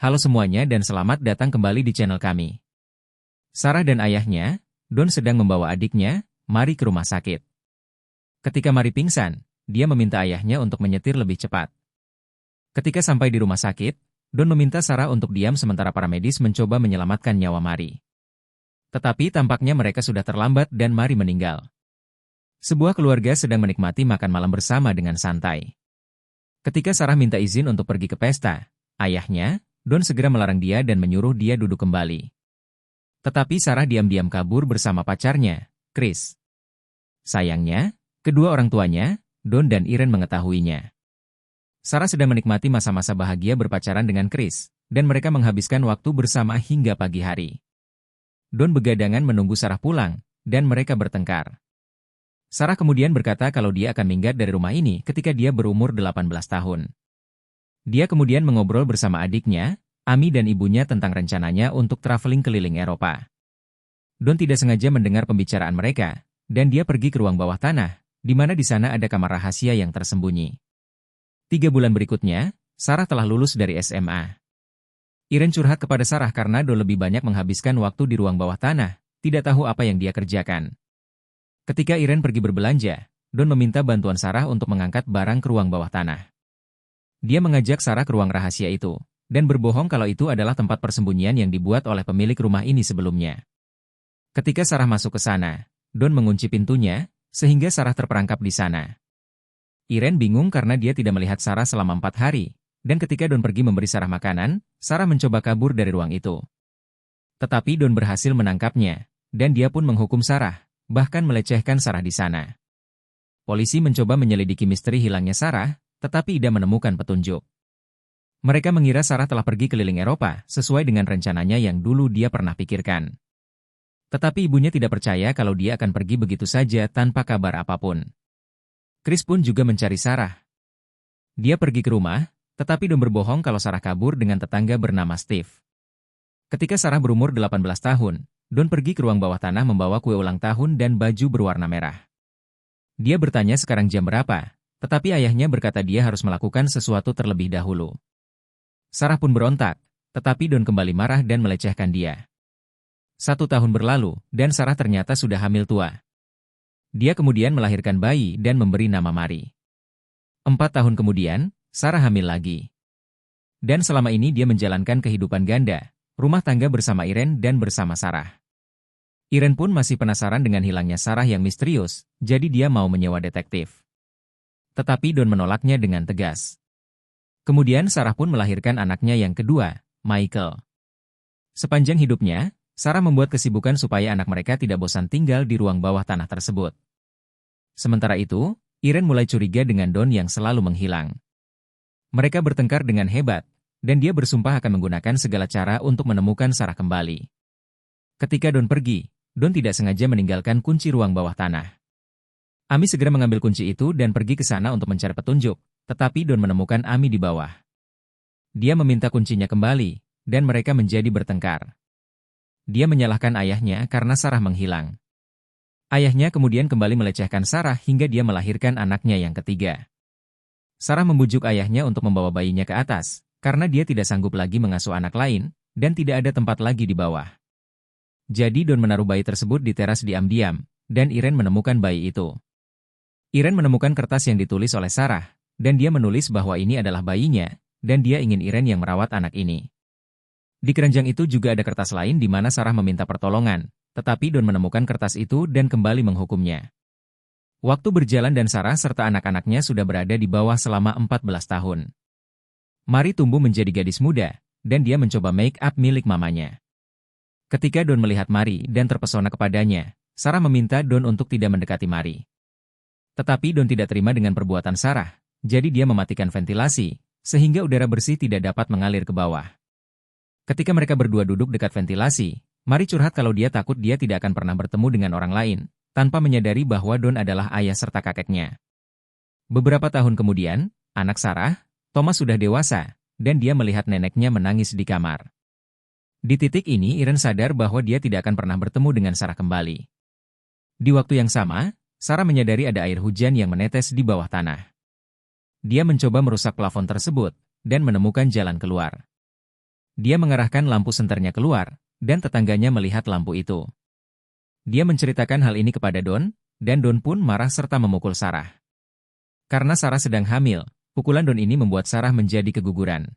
Halo semuanya dan selamat datang kembali di channel kami. Sarah dan ayahnya, Don sedang membawa adiknya, Mari ke rumah sakit. Ketika Mari pingsan, dia meminta ayahnya untuk menyetir lebih cepat. Ketika sampai di rumah sakit, Don meminta Sarah untuk diam sementara para medis mencoba menyelamatkan nyawa Mari. Tetapi tampaknya mereka sudah terlambat dan Mari meninggal. Sebuah keluarga sedang menikmati makan malam bersama dengan santai. Ketika Sarah minta izin untuk pergi ke pesta, ayahnya, Don segera melarang dia dan menyuruh dia duduk kembali. Tetapi Sarah diam-diam kabur bersama pacarnya, Chris. Sayangnya, kedua orang tuanya, Don dan Irene mengetahuinya. Sarah sedang menikmati masa-masa bahagia berpacaran dengan Chris, dan mereka menghabiskan waktu bersama hingga pagi hari. Don begadangan menunggu Sarah pulang, dan mereka bertengkar. Sarah kemudian berkata kalau dia akan minggat dari rumah ini ketika dia berumur 18 tahun. Dia kemudian mengobrol bersama adiknya, Amy dan ibunya tentang rencananya untuk traveling keliling Eropa. Don tidak sengaja mendengar pembicaraan mereka, dan dia pergi ke ruang bawah tanah, di mana di sana ada kamar rahasia yang tersembunyi. 3 bulan berikutnya, Sarah telah lulus dari SMA. Irene curhat kepada Sarah karena Don lebih banyak menghabiskan waktu di ruang bawah tanah, tidak tahu apa yang dia kerjakan. Ketika Irene pergi berbelanja, Don meminta bantuan Sarah untuk mengangkat barang ke ruang bawah tanah. Dia mengajak Sarah ke ruang rahasia itu, dan berbohong kalau itu adalah tempat persembunyian yang dibuat oleh pemilik rumah ini sebelumnya. Ketika Sarah masuk ke sana, Don mengunci pintunya, sehingga Sarah terperangkap di sana. Irene bingung karena dia tidak melihat Sarah selama 4 hari, dan ketika Don pergi memberi Sarah makanan, Sarah mencoba kabur dari ruang itu. Tetapi Don berhasil menangkapnya, dan dia pun menghukum Sarah, bahkan melecehkan Sarah di sana. Polisi mencoba menyelidiki misteri hilangnya Sarah, tetapi tidak menemukan petunjuk. Mereka mengira Sarah telah pergi keliling Eropa sesuai dengan rencananya yang dulu dia pernah pikirkan. Tetapi ibunya tidak percaya kalau dia akan pergi begitu saja tanpa kabar apapun. Chris pun juga mencari Sarah. Dia pergi ke rumah, tetapi Don berbohong kalau Sarah kabur dengan tetangga bernama Steve. Ketika Sarah berumur 18 tahun, Don pergi ke ruang bawah tanah membawa kue ulang tahun dan baju berwarna merah. Dia bertanya sekarang jam berapa, tetapi ayahnya berkata dia harus melakukan sesuatu terlebih dahulu. Sarah pun berontak, tetapi Don kembali marah dan melecehkan dia. 1 tahun berlalu, dan Sarah ternyata sudah hamil tua. Dia kemudian melahirkan bayi dan memberi nama Mari. 4 tahun kemudian, Sarah hamil lagi. Dan selama ini dia menjalankan kehidupan ganda, rumah tangga bersama Irene dan bersama Sarah. Irene pun masih penasaran dengan hilangnya Sarah yang misterius, jadi dia mau menyewa detektif. Tetapi Don menolaknya dengan tegas. Kemudian Sarah pun melahirkan anaknya yang kedua, Michael. Sepanjang hidupnya, Sarah membuat kesibukan supaya anak mereka tidak bosan tinggal di ruang bawah tanah tersebut. Sementara itu, Irene mulai curiga dengan Don yang selalu menghilang. Mereka bertengkar dengan hebat, dan dia bersumpah akan menggunakan segala cara untuk menemukan Sarah kembali. Ketika Don pergi, Don tidak sengaja meninggalkan kunci ruang bawah tanah. Amy segera mengambil kunci itu dan pergi ke sana untuk mencari petunjuk, tetapi Don menemukan Amy di bawah. Dia meminta kuncinya kembali, dan mereka menjadi bertengkar. Dia menyalahkan ayahnya karena Sarah menghilang. Ayahnya kemudian kembali melecehkan Sarah hingga dia melahirkan anaknya yang ketiga. Sarah membujuk ayahnya untuk membawa bayinya ke atas, karena dia tidak sanggup lagi mengasuh anak lain, dan tidak ada tempat lagi di bawah. Jadi Don menaruh bayi tersebut di teras diam-diam, dan Irene menemukan bayi itu. Irene menemukan kertas yang ditulis oleh Sarah, dan dia menulis bahwa ini adalah bayinya, dan dia ingin Irene yang merawat anak ini. Di keranjang itu juga ada kertas lain di mana Sarah meminta pertolongan, tetapi Don menemukan kertas itu dan kembali menghukumnya. Waktu berjalan dan Sarah serta anak-anaknya sudah berada di bawah selama 14 tahun. Mari tumbuh menjadi gadis muda, dan dia mencoba make up milik mamanya. Ketika Don melihat Mari dan terpesona kepadanya, Sarah meminta Don untuk tidak mendekati Mari. Tetapi Don tidak terima dengan perbuatan Sarah, jadi dia mematikan ventilasi, sehingga udara bersih tidak dapat mengalir ke bawah. Ketika mereka berdua duduk dekat ventilasi, Mari curhat kalau dia takut dia tidak akan pernah bertemu dengan orang lain, tanpa menyadari bahwa Don adalah ayah serta kakeknya. Beberapa tahun kemudian, anak Sarah, Thomas sudah dewasa, dan dia melihat neneknya menangis di kamar. Di titik ini Irene sadar bahwa dia tidak akan pernah bertemu dengan Sarah kembali. Di waktu yang sama, Sarah menyadari ada air hujan yang menetes di bawah tanah. Dia mencoba merusak plafon tersebut, dan menemukan jalan keluar. Dia mengarahkan lampu senternya keluar, dan tetangganya melihat lampu itu. Dia menceritakan hal ini kepada Don, dan Don pun marah serta memukul Sarah. Karena Sarah sedang hamil, pukulan Don ini membuat Sarah menjadi keguguran.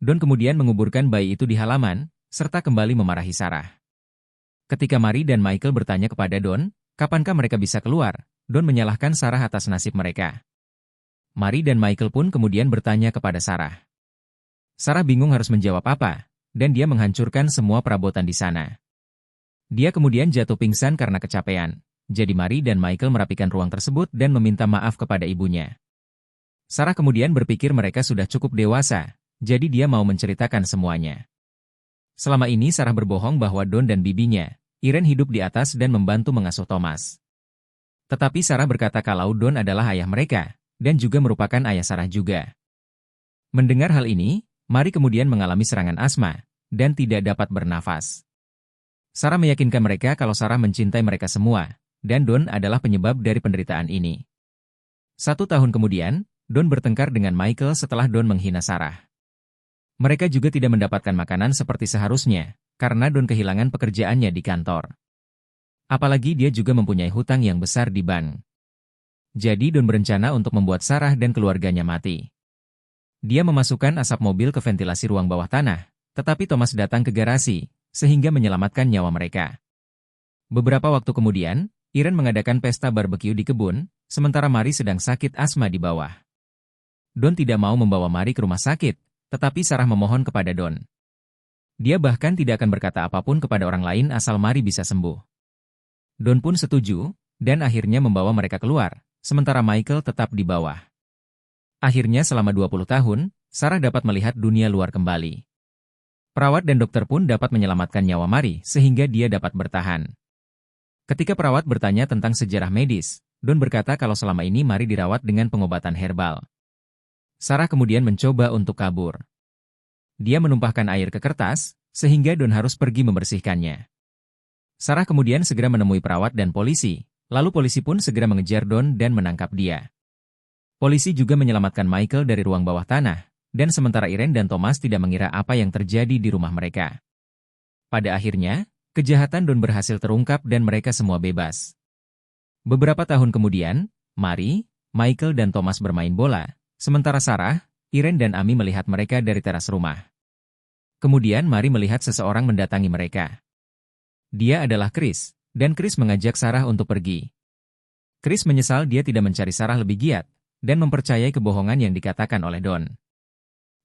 Don kemudian menguburkan bayi itu di halaman, serta kembali memarahi Sarah. Ketika Mary dan Michael bertanya kepada Don, kapankah mereka bisa keluar, Don menyalahkan Sarah atas nasib mereka. Mary dan Michael pun kemudian bertanya kepada Sarah. Sarah bingung harus menjawab apa, dan dia menghancurkan semua perabotan di sana. Dia kemudian jatuh pingsan karena kecapean, jadi Mary dan Michael merapikan ruang tersebut dan meminta maaf kepada ibunya. Sarah kemudian berpikir mereka sudah cukup dewasa, jadi dia mau menceritakan semuanya. Selama ini Sarah berbohong bahwa Don dan bibinya, Irene hidup di atas dan membantu mengasuh Thomas. Tetapi Sarah berkata kalau Don adalah ayah mereka, dan juga merupakan ayah Sarah juga. Mendengar hal ini, Mary kemudian mengalami serangan asma, dan tidak dapat bernafas. Sarah meyakinkan mereka kalau Sarah mencintai mereka semua, dan Don adalah penyebab dari penderitaan ini. 1 tahun kemudian, Don bertengkar dengan Michael setelah Don menghina Sarah. Mereka juga tidak mendapatkan makanan seperti seharusnya, karena Don kehilangan pekerjaannya di kantor. Apalagi dia juga mempunyai hutang yang besar di bank. Jadi Don berencana untuk membuat Sarah dan keluarganya mati. Dia memasukkan asap mobil ke ventilasi ruang bawah tanah, tetapi Thomas datang ke garasi, sehingga menyelamatkan nyawa mereka. Beberapa waktu kemudian, Irene mengadakan pesta barbeque di kebun, sementara Mary sedang sakit asma di bawah. Don tidak mau membawa Mary ke rumah sakit, tetapi Sarah memohon kepada Don. Dia bahkan tidak akan berkata apapun kepada orang lain asal Mary bisa sembuh. Don pun setuju, dan akhirnya membawa mereka keluar, sementara Michael tetap di bawah. Akhirnya selama 20 tahun, Sarah dapat melihat dunia luar kembali. Perawat dan dokter pun dapat menyelamatkan nyawa Mary sehingga dia dapat bertahan. Ketika perawat bertanya tentang sejarah medis, Don berkata kalau selama ini Mary dirawat dengan pengobatan herbal. Sarah kemudian mencoba untuk kabur. Dia menumpahkan air ke kertas, sehingga Don harus pergi membersihkannya. Sarah kemudian segera menemui perawat dan polisi, lalu polisi pun segera mengejar Don dan menangkap dia. Polisi juga menyelamatkan Michael dari ruang bawah tanah, dan sementara Irene dan Thomas tidak mengira apa yang terjadi di rumah mereka. Pada akhirnya, kejahatan Don berhasil terungkap dan mereka semua bebas. Beberapa tahun kemudian, Mary, Michael dan Thomas bermain bola, sementara Sarah, Irene dan Amy melihat mereka dari teras rumah. Kemudian Mary melihat seseorang mendatangi mereka. Dia adalah Chris, dan Chris mengajak Sarah untuk pergi. Chris menyesal dia tidak mencari Sarah lebih giat, dan mempercayai kebohongan yang dikatakan oleh Don.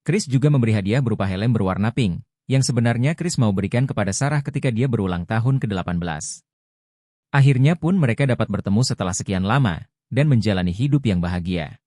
Chris juga memberi hadiah berupa helm berwarna pink, yang sebenarnya Chris mau berikan kepada Sarah ketika dia berulang tahun ke-18. Akhirnya pun mereka dapat bertemu setelah sekian lama, dan menjalani hidup yang bahagia.